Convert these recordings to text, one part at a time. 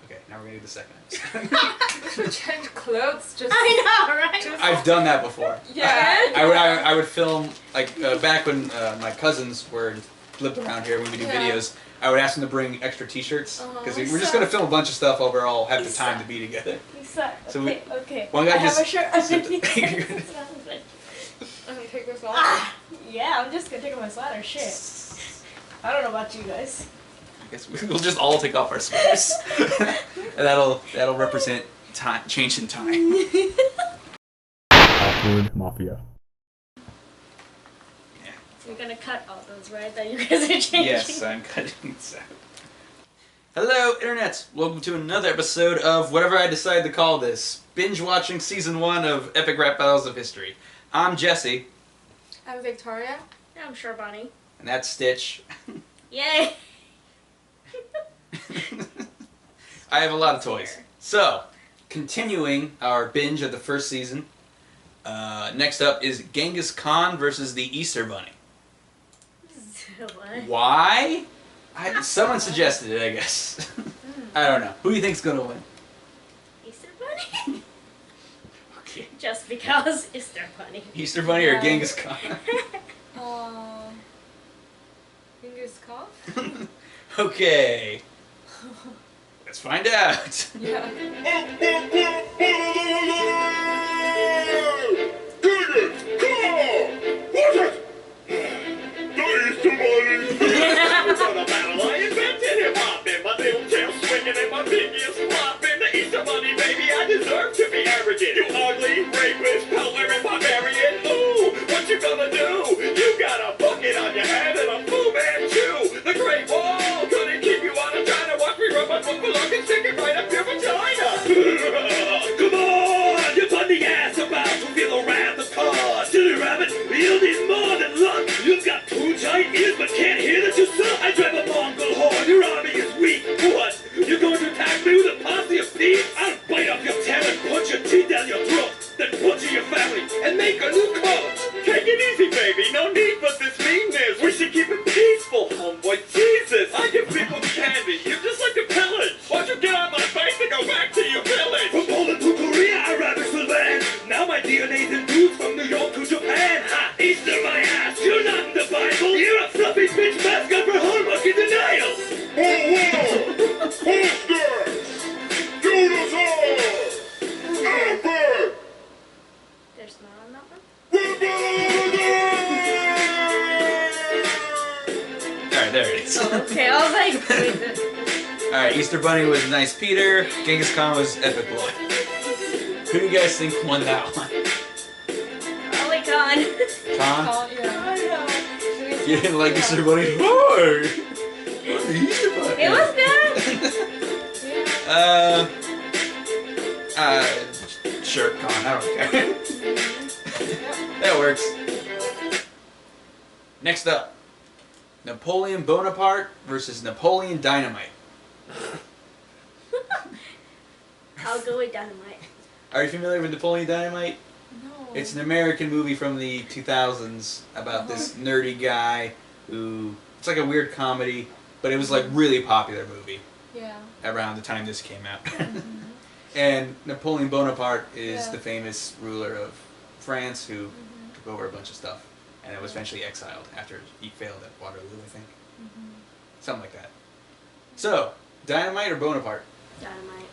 Okay, now we're gonna do the second episode. Change clothes, just... I know, right? I've done that before. Yeah. I would film, like, back when my cousins lived around here when we do videos, I would ask them to bring extra t-shirts, because we're just going to film a bunch of stuff while we're all have the time to be together. So okay. One guy I have a shirt I'm underneath. gonna take this off. Yeah, I'm just gonna take off my sweater. Shit. I don't know about you guys. I guess we'll just all take off our sweaters. And that'll represent time, change in time. Awkward Mafia. You're gonna cut all those, right? That you guys are changing. Yes, I'm cutting this out. Hello, internets! Welcome to another episode of whatever I decide to call this. Binge watching season 1 of Epic Rap Battles of History. I'm Jesse. I'm Victoria. I'm Sharbani. And that's Stitch. Yay! I have a lot of toys. So, continuing our binge of the first season, next up is Genghis Khan versus the Easter Bunny. What? Why? Someone suggested it, I guess. I don't know. Who do you think's gonna win? Easter Bunny? Okay. Just because Easter Bunny. Easter Bunny or Genghis Khan? Fingers cough? Okay. Let's find out. Yeah. For the battle I invented hip-hop and my little tail swinging and my biggest flopping. The Easter Bunny, baby, I deserve to be arrogant. You ugly, rapist, peddler, and barbarian. Ooh, what you gonna do? You got a bucket on your head and a Fu Manchu. The Great Wall couldn't keep you out of China. Watch me rub my foot below and stick it right up your vagina. Come on, you're on the ass about to feel the wrath of God. Silly rabbit, you need more than luck. You've got 2 giant ears but can't hear that you suck. I drive a Mongol horn, your army is weak. What? You're going to attack me with a posse of thieves? I'll bite off your tail and punch your teeth down your throat. Then butcher your family and make a new coat. Take it easy, baby. No need for this meanness. We should keep it peaceful, homeboy. Jesus, I give people candy. You just like to pillage. Why don't you get on my face and go back to your village? From Poland to Korea, I ravaged the land. Now my DNA's induced from New York to Japan. Ha! Easter my ass. You're not in the Bible. You're a fluffy bitch mascot for homework in denial. There's not on that one? Alright, there it is. Okay, I was like, wait. Alright, Easter Bunny was Nice Peter, Genghis Khan was Epic Boy. Who do you guys think won that one? Probably Khan. Khan? Oh, yeah. You didn't like Easter Bunny? Whoa! Easter Bunny! It was good. Sure, Khan, I don't care. That works. Next up, Napoleon Bonaparte versus Napoleon Dynamite. I'll go with Dynamite. Are you familiar with Napoleon Dynamite? No. It's an American movie from the 2000s about this nerdy guy who... It's like a weird comedy, but it was like really popular movie Yeah. around the time this came out. And Napoleon Bonaparte is the famous ruler of France who took over a bunch of stuff and was eventually exiled after he failed at Waterloo, I think. Something like that. So, Dynamite or Bonaparte? Dynamite.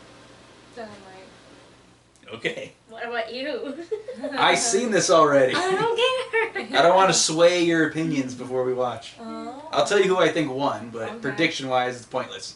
Dynamite. Okay. What about you? I've seen this already. I don't care. I don't want to sway your opinions before we watch. Oh. I'll tell you who I think won, but Okay. prediction-wise, it's pointless.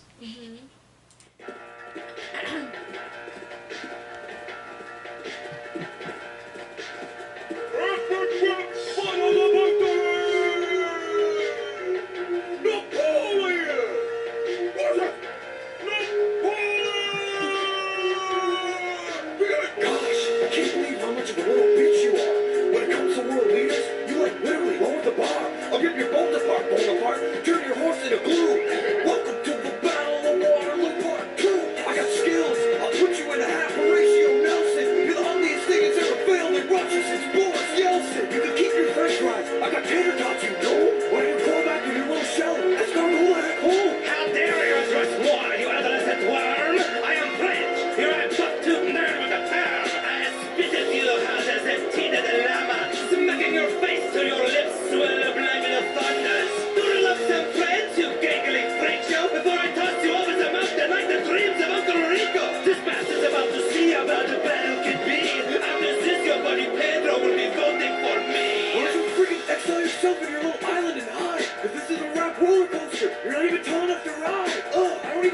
I'll rip your bones apart, Bonaparte. Turn your horse into glue. Welcome to the battle of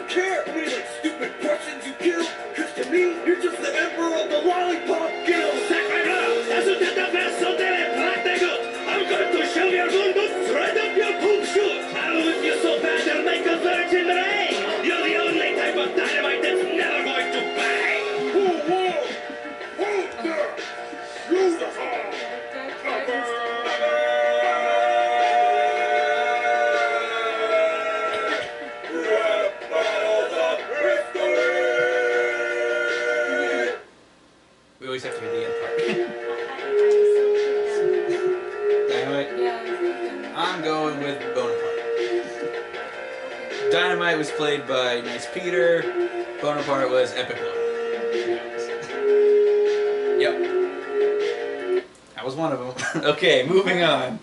you care? How many like stupid questions you kill? Cause to me, you're just the emperor of the lollipop guild. Sacramento, eso te da beso de plástico. I'm going to show your mundo straight up your poop shoot. I'll whip you so bad they'll make a virgin rain. You're the only type of dynamite that's never going to bang. Whoa, whoa! Hold there! Beautiful! We always have to hear the end part. Dynamite? Yeah. I'm going with Bonaparte. Dynamite was played by Nice Peter. Bonaparte was Epic Lloyd. Yep. That was one of them. Okay, moving on.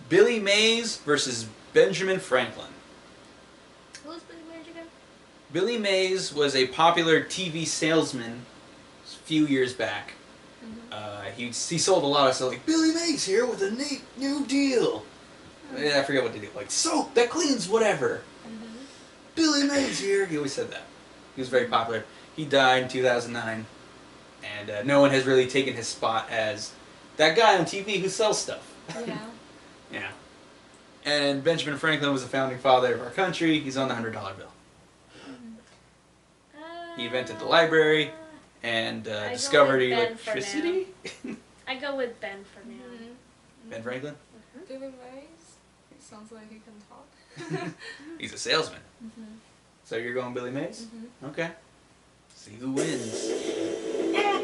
Billy Mays versus Benjamin Franklin. Who's Billy Mays again? Billy Mays was a popular TV salesman a few years back. He sold a lot of stuff like, Billy Mays here with a neat new deal. I forget what to do. Like, soap that cleans whatever. Billy Mays here. He always said that. He was very popular. He died in 2009. And no one has really taken his spot as that guy on TV who sells stuff. Yeah. Yeah. And Benjamin Franklin was the founding father of our country. He's on the $100 bill. He invented the library and I go discovered with Ben electricity. I go with Ben for now. Ben Franklin? Billy Mays. It sounds like he can talk. He's a salesman. So you're going Billy Mays? Okay. See who wins. Ben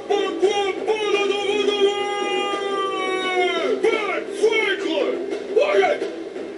Franklin!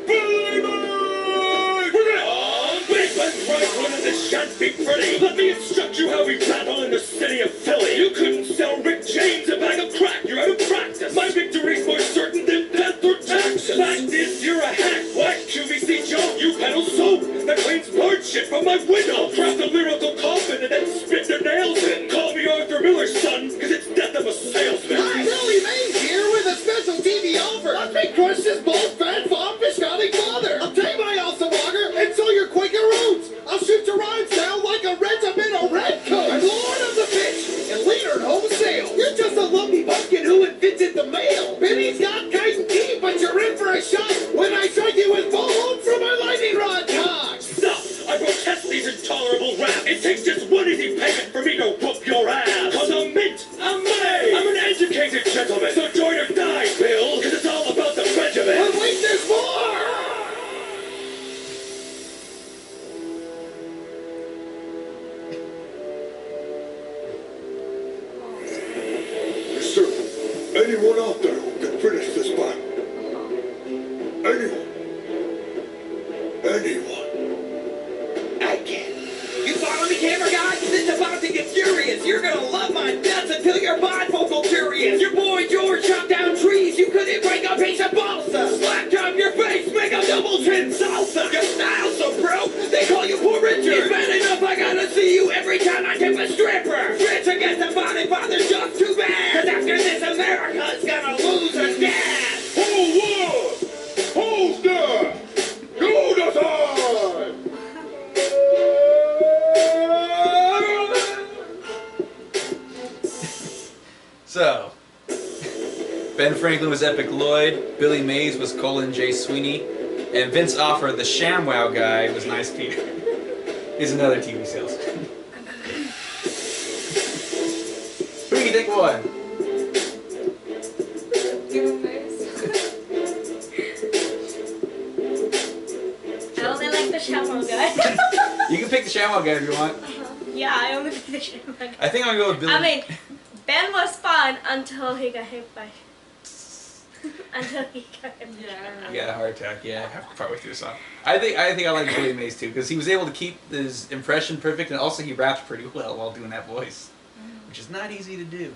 Billy Mays! Big Ben Franklin and the shan't be pretty. Let me instruct you how we battle in the city of Philly. You couldn't sell Rick James a bag of crack. You're out of practice. My victory's more certain than death or taxes. Fact is, you're a hack. Whack QVC junk. You peddle soap that cleans bird shit from my window. Craft a lyrical coffin and then spit their nails in. Call me Arthur Miller's son, cause it's death of a salesman. Hi, Billy Mays here with a special TV offer. Let me crush this bold, fat, farm biscotti father. I'll take my awesome auger and sow your Quaker roots. I'll shoot your rhymes down like a regimental redcoat. I'm lord of the pitch and leader in wholesale. You're just a lumpy bumpkin who invented the mail. Benny's got kite and key, but you're in for a shot when I strike you with full hook from my lightning rod cock. Stop! I protest these intolerable rap. It takes just one easy payment for me to whoop your ass. Cause I'm mint, I'm money, I'm an educated gentleman. So join or die, Bill, cause it's all about the regiment. But wait, there's more! Mister, anyone out there who can finish this battle? Anyone? Anyone? I can. You follow me, camera guy? This is about to get furious. You're gonna love my nuts until you're bifocal curious. Your boy George chopped down trees. You couldn't break a piece of balsa. Slapped on your face, make a double chin salsa. Your style's so broke, they call you Poor Richard. It's bad enough I gotta see you every time I tip a stripper. Rich against the body father's just too bad. Cause after this, America's gonna lose her dad. Hold on! Hold there! Go to time! So, Ben Franklin was Epic Lloyd, Billy Mays was Colin J. Sweeney, and Vince Offer, the ShamWow guy, was Nice Peter. He's another TV salesman. Who do you think won? Billy Mays. I only like the Shamrock guy. You can pick the ShamWow guy if you want. Yeah, I only pick the Shamrock guy. I think I'm gonna go with Billy. I mean, Ben was fun until he got hit by. Until he got hit by. Yeah. He got a heart attack. Yeah, partway through the song. I think I like Billy Mays too because he was able to keep his impression perfect, and also he raps pretty well while doing that voice, which is not easy to do.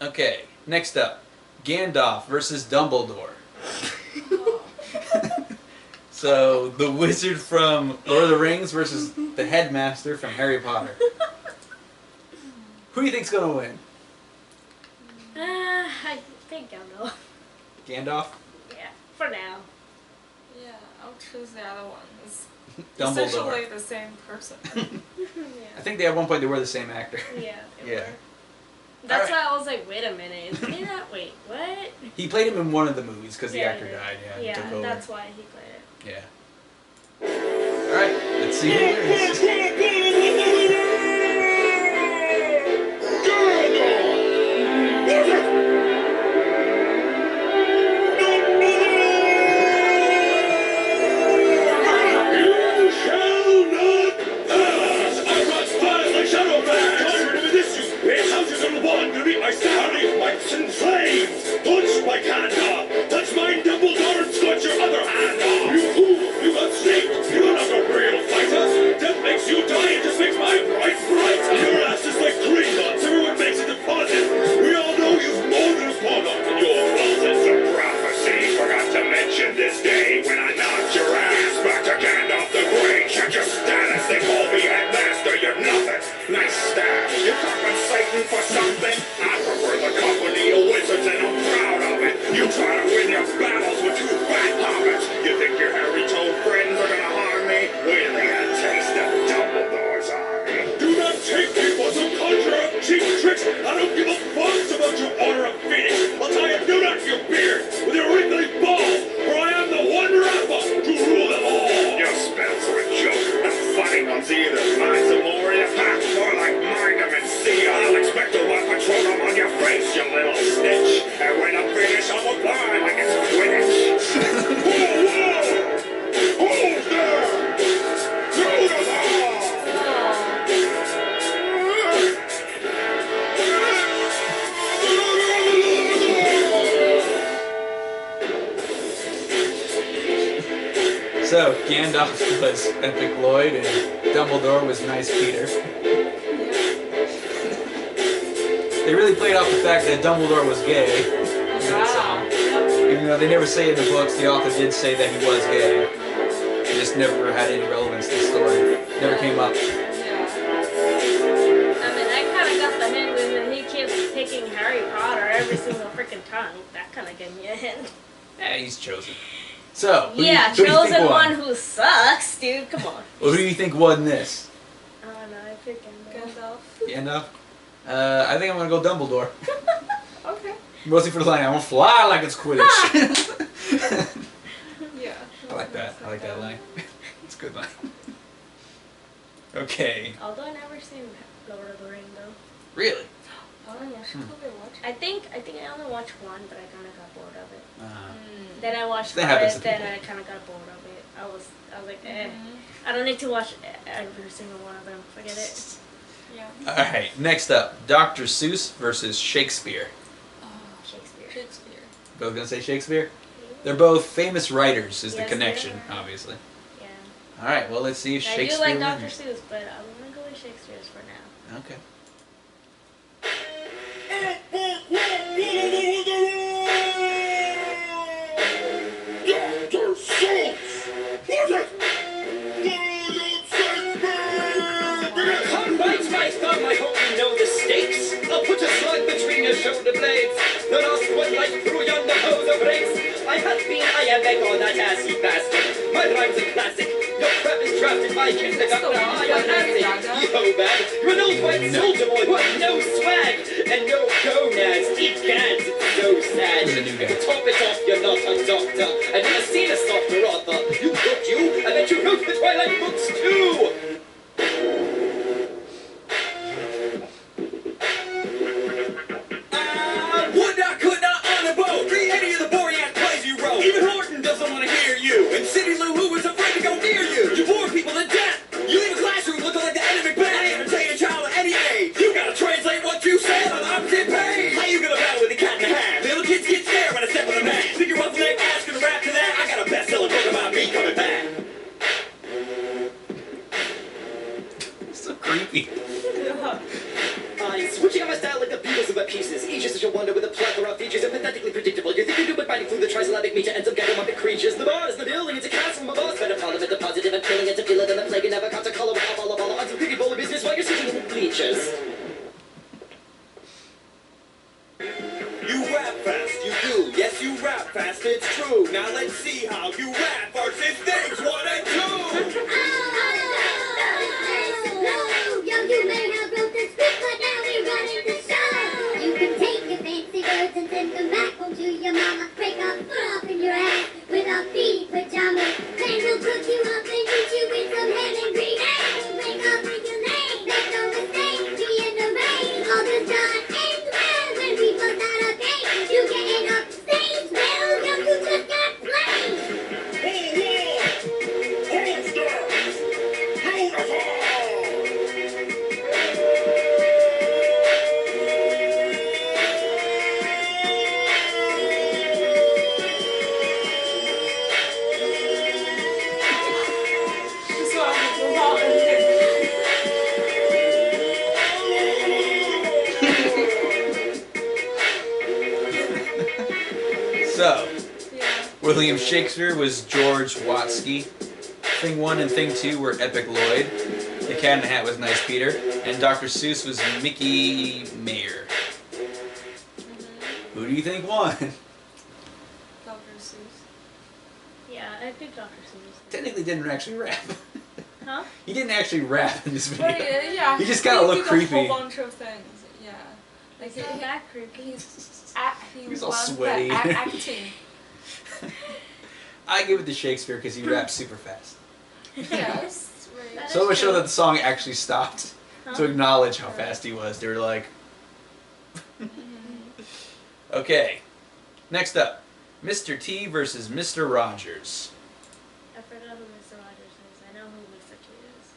Okay, next up, Gandalf versus Dumbledore. So the wizard from Lord of the Rings versus the headmaster from Harry Potter. Who do you think's gonna win? I think I'll know. Gandalf? Yeah, for now. Yeah, I'll choose the other ones. Dumbledore. Essentially the same person. I think they at one point they were the same actor. Yeah. Yeah. That's Alright. why I was like, wait a minute, isn't he that? Wait, what? He played him in one of the movies because the Yeah, actor he did. died. Yeah. He Yeah, took over. that's why he played it. Yeah. All right. Let's see who wins. Punch my hand off! Touch my Dumbledore and scorch your other hand off! You fool! You got snaked! You're not a real fighter! Death makes you die, it just makes my price brighter! Your ass is like Gringotts, everyone makes a deposit! We all know you've more than a pawn up in your closet! The prophecy forgot to mention this day when I knocked your ass back to Gandalf the Grey! Check your status, they call me headmaster, you're nothing! Nice staff! You're compensating for something? I prefer the company of wizards and I'm proud of it! You try to win your battles with two fat hobbits! You think your hairy-toed friends are gonna harm me? Wait till they get a taste of Dumbledore's eye! Do not take me for some conjurer of cheap tricks! I don't give a fuck about your order of Phoenix! I'll tie a note out to your beard with your wrinkly balls, for I am the one Rappa to rule them all! Your spells are a joke, not funny ones either! Mine's a more in a pack, more like mind them and see! I'll expect a one patronum on your face, you little snitch! And when I'm finished, I'll apply like it's Quidditch! Whoa, whoa! Hold there! Through the ball! So Gandalf was Epic Lloyd and Dumbledore was Nice Peter. They really played off the fact that Dumbledore was gay in that song. Even though they never say in the books, the author did say that he was gay. It just never had any relevance to the story. Never came up. Yeah. I mean, I kind of got the hint when he keeps picking Harry Potter every single freaking time. That kind of gave me a hint. Yeah, he's chosen. So, who Yeah, do you think chosen won? one who sucks, dude. Come on. Well, who do you think won this? I don't know. I picked Gandalf. Gandalf. Gandalf? I think I'm gonna go Dumbledore. Okay. Mostly for the line, I won't fly like it's Quidditch. Yeah. I like that. I like that line. It's a good line. Okay. Although I never seen Lord of the Ring though. Really? Oh, you should probably watch it. I think I only watched one, but I kind of got bored of it. Uh, Then I watched That happens it, to then people. I kind of got bored of it. I was like, eh. I don't need to watch every single one of them. Forget it. Yeah. Alright, next up. Dr. Seuss versus Shakespeare. Oh, Shakespeare. Shakespeare. Both gonna say Shakespeare? They're both famous writers, is the Yes, connection, they are. obviously. Yeah. Alright, well, let's see if I Shakespeare do like Dr. wins. Seuss, but I'm gonna go with Shakespeare's for now. Okay. Dr. Seuss! What's it? Come right, right, thumb, I hope you know the stakes. I'll put a slug between your shoulder blades. The last one right through yonder hose of brakes. I am back on that assy bastard. My rhyme's a classic. Your crap is drafted by kindergarten. I am Nancy. Yo, man, you're an old white soldier boy with no swag and no gonads. Eat gads, it's so sad. Who's the new guy? To top it off, you're not a doctor. I've never seen a softer author. You booked you. I bet you wrote the Twilight books too. Would not, could not, on a boat. Read any of the boring ass plays you wrote. Even Horton doesn't want to hear you. And Cindy Lou Who is afraid to go near you. You bore people to death. You leave a classroom looking like the enemy band. I entertain a child at any age. You gotta translate what you said on the opposite page. How you gonna battle with a cat in the hat? Little kids get scared when I step on the mat. Think your roughneck ass gonna rap to that? I got a bestseller book about me coming back. So creepy. I'm switching on my style like the Beatles in wet pieces. Each is such a wonder with a plethora of features and pathetically predictable. You think you do, but biting through the trisyllabic meter ends up getting up creatures. The bar is the building, it's a castle from a boss. Better follow it, the positive and killing it to feel it, and the plague never comes to color with a ball on some creepy bowl of business while you're sitting in the bleachers. You rap fast, you do. Yes, you rap fast, it's true. Now let's see how you rap versus things 1 and 2. William Shakespeare was George Watsky. Thing 1 and Thing 2 were Epic Lloyd. The Cat in the Hat was Nice Peter. And Dr. Seuss was Mickey Mayer. Who do you think won? Dr. Seuss. Yeah, I think Dr. Seuss. Technically didn't actually rap. Huh? He didn't actually rap in this video. But yeah, He just kinda looked did a creepy. whole bunch of things. Yeah. Like It's not that creepy. he He's all was sweaty. acting. I give it to Shakespeare because he raps super fast. Yes. Right. That So is much so true. that the song actually stopped Huh? to acknowledge how fast he was. They were like, okay. Next up, Mr. T versus Mr. Rogers. I forgot who Mr. Rogers is. I know who Mr. T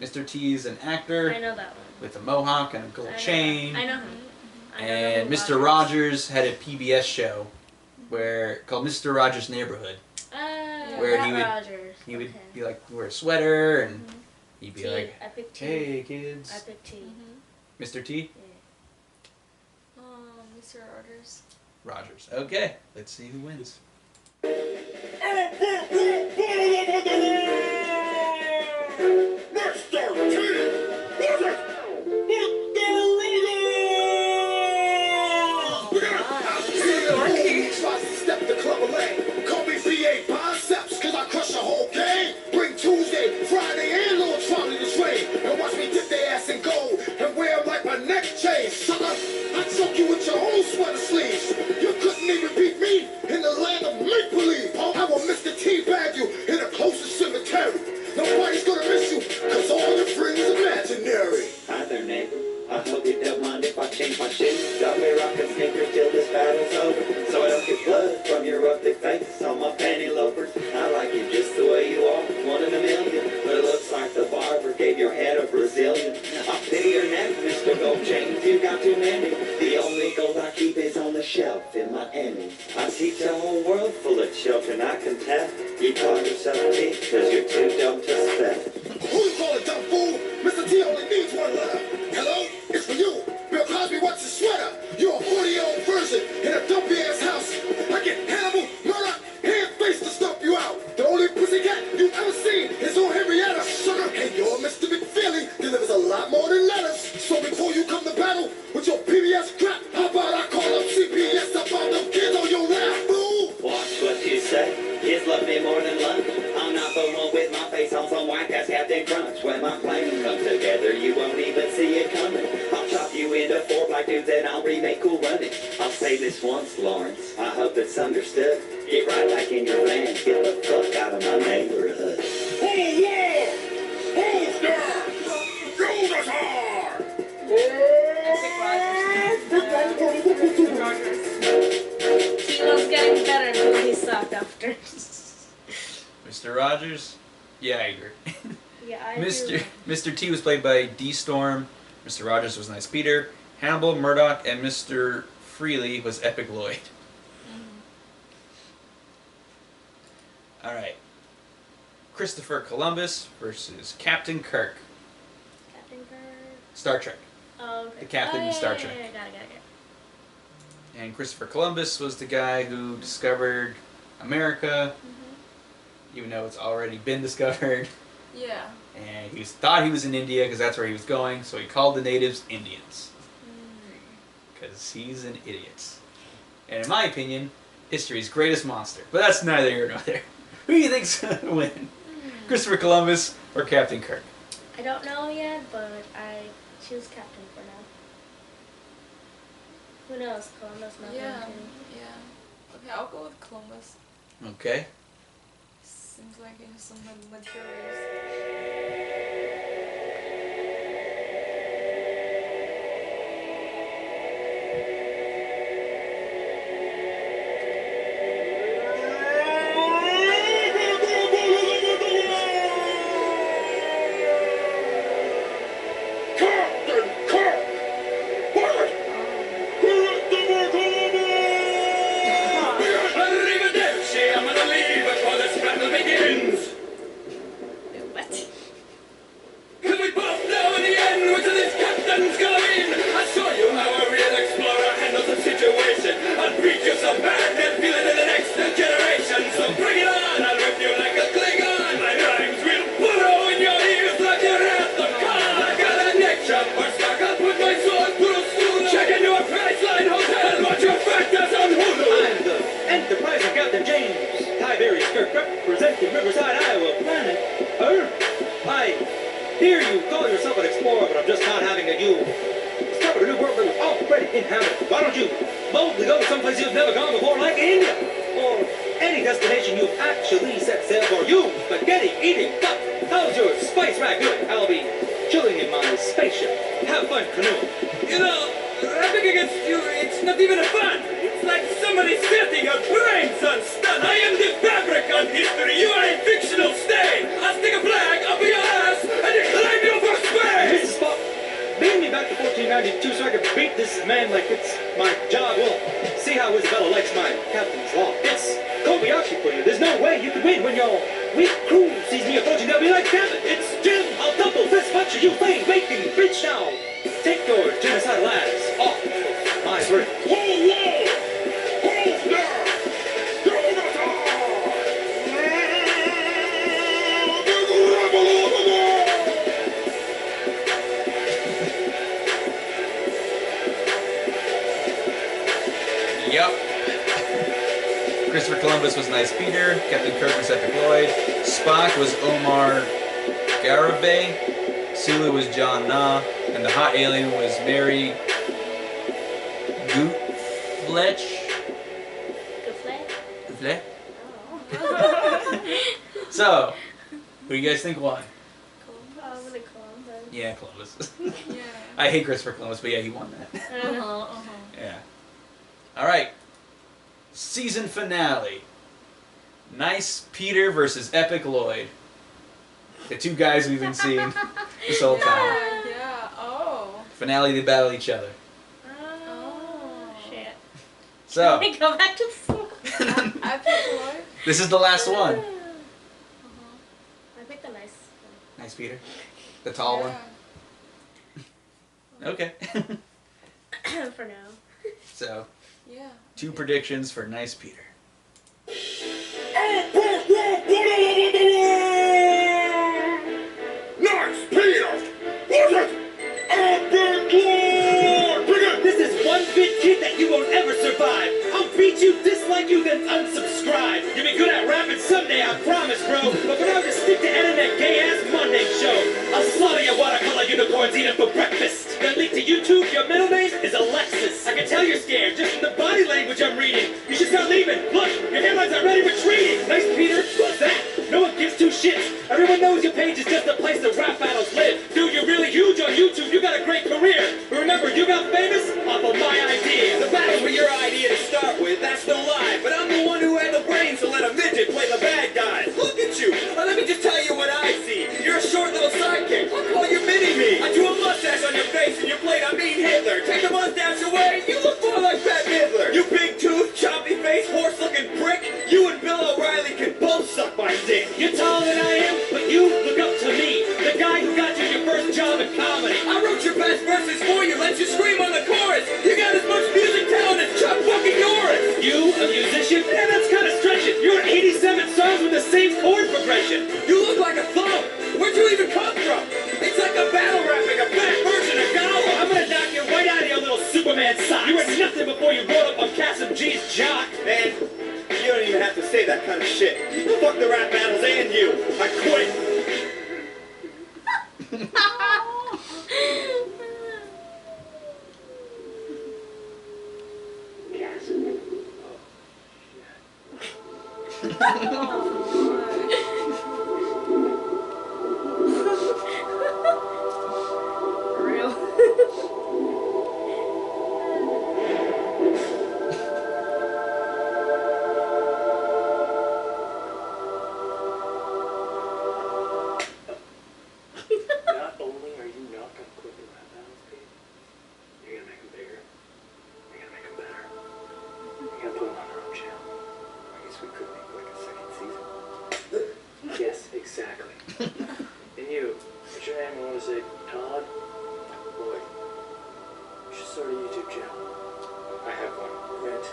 is. Mr. T is an actor I know that one. with a mohawk and a I gold know chain. that. I know him. I don't know And who Mr. Rogers had a PBS show called Mr. Rogers' Neighborhood. Where that he would- Rogers. He would Okay. be like, wear a sweater and he'd be T. like, I picked T. hey kids. I picked T. Mr. T? Yeah. Mr. Rogers. Rogers. Okay, let's see who wins. Step the club lane. Call me BA Biceps, cause I crush a whole game. Bring Tuesday, Friday, and Lord Trolley the train. And watch me dip their ass in gold and wear them like my neck chain. Sucker, I choke you with your own sweater sleeves. You couldn't even beat me in the land of make-believe. I will Mr. T-bag you in the closest cemetery. Nobody's gonna miss you, cause all your friends imaginary. Hi there, neighbor. I hope you don't mind if I change my shoes. Got me rocking sneakers till this battle's over, so I don't get blood from your ugly face on my panty loafers. I like you just the way you are, one in a million. But it looks like the barber gave your head a Brazilian. I pity your neck, Mr. Gold Chains. You got too many. The only gold I keep is on the shelf in my Emmy. I teach a whole world full of children, I can tell. You call yourself a T, cause you're too dumb to spell. Who you call a dumb fool? Mr. T only needs one letter. Hello? It's for you. Bill Cosby, what's your sweater? You're a 40-year-old virgin in a dumpy-ass house. I get Hannibal, Murdoch, hand-face to stomp you out. The only pussycat you've ever seen is on Henrietta. Sugar, and your Mr. McFeely delivers a lot more than letters. So before you come to battle with your PBS crap, how about I call up CPS about them kids on your lap, fool? Watch what you say. Kids love me more than lunch. I'm not the one with my face on some whack-ass Captain Crunch. When my plan comes together, you won't even see it coming. I'll chop you into 4 black dudes and I'll remake Cool Running. I'll say this once, Lawrence. I hope it's understood. Get right back in your van. Get the fuck out of my neighborhood. Hold war! Hold down! Go the tar! He was getting better until he sucked after. Mr. Rogers? Yeah, I agree. Yeah, I Mr. T was played by D. Storm. Mr. Rogers was Nice Peter. Hannibal, Murdoch, and Mr. Freely was Epic Lloyd. Alright. Christopher Columbus versus Captain Kirk. Captain Kirk. Star Trek. Oh, okay. The captain in Star Trek. Yeah, got it. And Christopher Columbus was the guy who discovered America, even though it's already been discovered. Yeah. And thought he was in India because that's where he was going, so he called the natives Indians. Because he's an idiot. And in my opinion, history's greatest monster. But that's neither here nor there. Who do you think's going to win? Christopher Columbus or Captain Kirk? I don't know yet, but I choose Captain for now. Who knows? Columbus might win Yeah. too. Yeah. Okay, I'll go with Columbus. Okay. Seems like he has some materials. Captain Kirk! What? Arrivederci, I'm gonna leave before this battle begins. What? Cause we both know in the end which of these captains gonna win. I'll show you how a real explorer handles a situation. I'll preach you some bad and feel it in the next generation. So bring it you've actually set sail for you, spaghetti eating fuck. How's your spice rack doing? I'll be chilling in my spaceship. Have fun canoeing. You know, rapping against you, it's not even a fun. It's like somebody setting your brains on stun. I am the fabric of history. You are a fictional stain. I'll stick a flag up your ass and declaim you for space. Mrs. Spock, bring me back to 1492 so I can beat this man like it's my job. Well, see how Isabella likes my captain's law. It's Kobayashi for you. There's no way you can win when your weak crew sees me approaching. They'll be like, damn it, it's Jim. I'll double fist punch you, flame baking bitch now. Take your genocidal ass off of my bird. Whoa, whoa! Hold there! Do not Yep. Christopher Columbus was Nice Peter. Captain Kirk was Epic Lloyd. Spock was Omar Garibay. Sulu was John Na. And the hot alien was Mary Goofletch. Gooflet? Oh. So, who do you guys think won? I'm gonna Columbus. Yeah, Columbus. Yeah. I hate Christopher Columbus, but yeah, he won that. Uh-huh. Yeah. Alright. Season finale. Nice Peter versus Epic Lloyd. The two guys we've been seeing this whole time. Yeah. Oh. Finale, they battle each other. Oh, shit. So, Can we go back to school? I picked Lloyd. this is the last one. I picked the nice Nice Peter. The tall one. Yeah. Okay. one. For now. So, Yeah. two predictions for Nice Peter. Nice, Peter! What's it? Epic Lord! Bring it! This is one bit kid that you won't ever survive. I'll beat you, dislike you, then unsubscribe. You'll be good at rapping someday, I promise, bro. But for now, just stick to editing that gay-ass Monday show. I'll slaughter your watercolor unicorns, eat them for breakfast. Then leak to YouTube, your middle name is Alexis. I can tell you're scared, just from the body language I'm reading. You should start leaving. Look, your headlines are already retreating. Nice, Peter. What's that? No one gives two shits. Everyone knows your page is just a place that rap battles live. Dude, you're really huge on YouTube. You got a great career. But remember, you got famous off of my idea. The battles were your idea to start with, that's no lie. But I'm the one who had the brains to let a midget play the bad guys. Look at you. Let me just tell you what I see. You're a short little sidekick. I'll call you Mini-Me. I drew a mustache on your face and you played I mean Hitler. Take the mustache away, you look more like Bette Midler. You big tooth, choppy face, horse-looking prick. You and Bill O'Reilly can both suck my dick. You're taller than I am, but you look up to me. The guy who got you your first job in comedy. I wrote your best verses for you, let you scream on the chorus. You got as much music talent as Chuck fucking Norris. You, a musician? Yeah, that's kind of stretching. You're 87 songs with the same chord progression. You look like a thumb. Where'd you even come from? It's like a battle rapping, a fat version of Gollum. I'm gonna knock you right out of your little Superman socks. You were nothing before you rode up on Cassim G's jock. Man, you don't even have to say that kind of shit. Fuck the rap battles and you. I quit. Real. Not only are you not going to quit the rap battles, Pete, you're going to make them bigger. You're going to make them better. You're going to put them on their own channel. I guess we could make like a second season. Yes, exactly. And you, what's your name? I want to say Todd? Lloyd. You should start a YouTube channel. I have one. Great.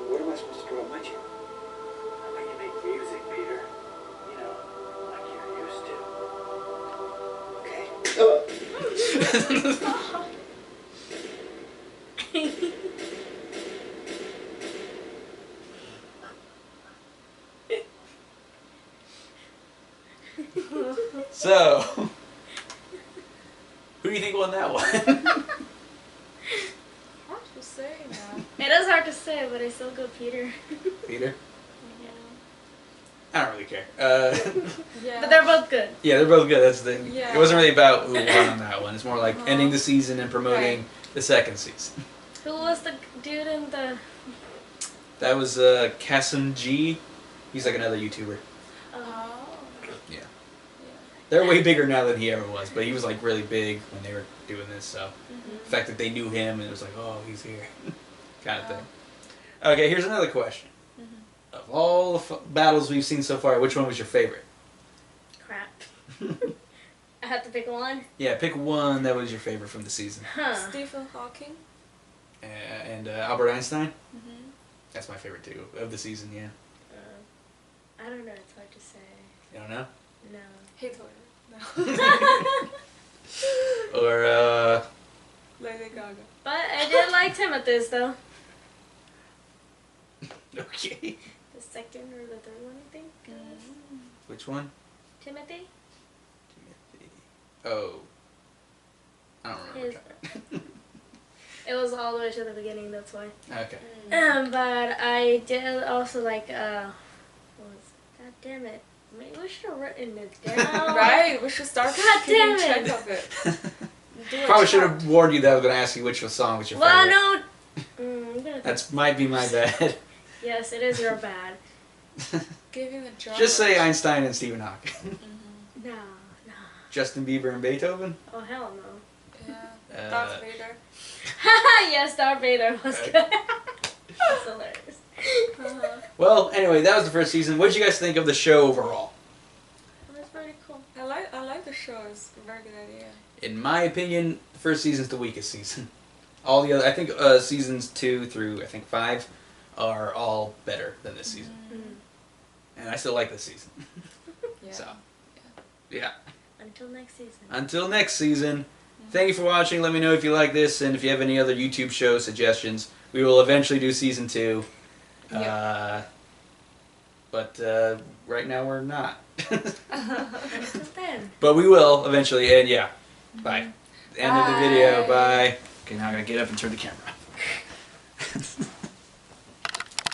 What am I supposed to draw on my channel? How about you make music, Peter? You know, like you're used to. So, who do you think won that one? Hard to say now. It is hard to say, but I still go Peter. Peter? Yeah. I don't really care. Yeah. But they're both good. Yeah, they're both good. That's the thing. Yeah. It wasn't really about who won on that one. It's more like ending the season and promoting the second season. Who was the dude in the... That was Kasim G. He's like another YouTuber. Oh. Yeah. They're way bigger now than he ever was, but he was like really big when they were doing this, so the fact that they knew him and it was like, oh, he's here, kind of thing. Okay, here's another question. Of all the battles we've seen so far, which one was your favorite? Crap. I have to pick one? Yeah, pick one that was your favorite from the season. Huh. Stephen Hawking. And Albert Einstein? That's my favorite too, of the season, yeah. I don't know, it's hard to say. You don't know? No. Hitler. No. Or, Lady Gaga. But I did like Timothy's though. okay. The second or the third one, I think. Which one? Timothy? Timothy. Oh. I don't remember. It was all the way to the beginning, that's why. Okay. But I did also like, what was it? God damn it. Maybe we should have written it down. Right, we should start God keeping damn it. track of it. Do a Probably should chart. have warned you that I was going to ask you which song was your Well, favorite. no. I'm gonna That might be my bad. Yes, it is your bad. Give him a jar. Just say Einstein and Stephen Hawking. No. Justin Bieber and Beethoven? Oh, hell no. Yeah. Darth Vader. Yes, Darth Vader was good. That's hilarious. Well, anyway, that was the first season. What did you guys think of the show overall? It was pretty cool. I like the show. It's a very good idea. In my opinion, the first season's the weakest season. All the other, I think seasons 2 through, I think 5, are all better than this season. And I still like this season. Yeah. So, yeah. Until next season. Until next season, thank you for watching. Let me know if you like this and if you have any other YouTube show suggestions. We will eventually do season 2. But right now we're not. Until then. But we will eventually, and yeah. Bye. End of the video. Bye. Okay, now I gotta get up and turn the camera off.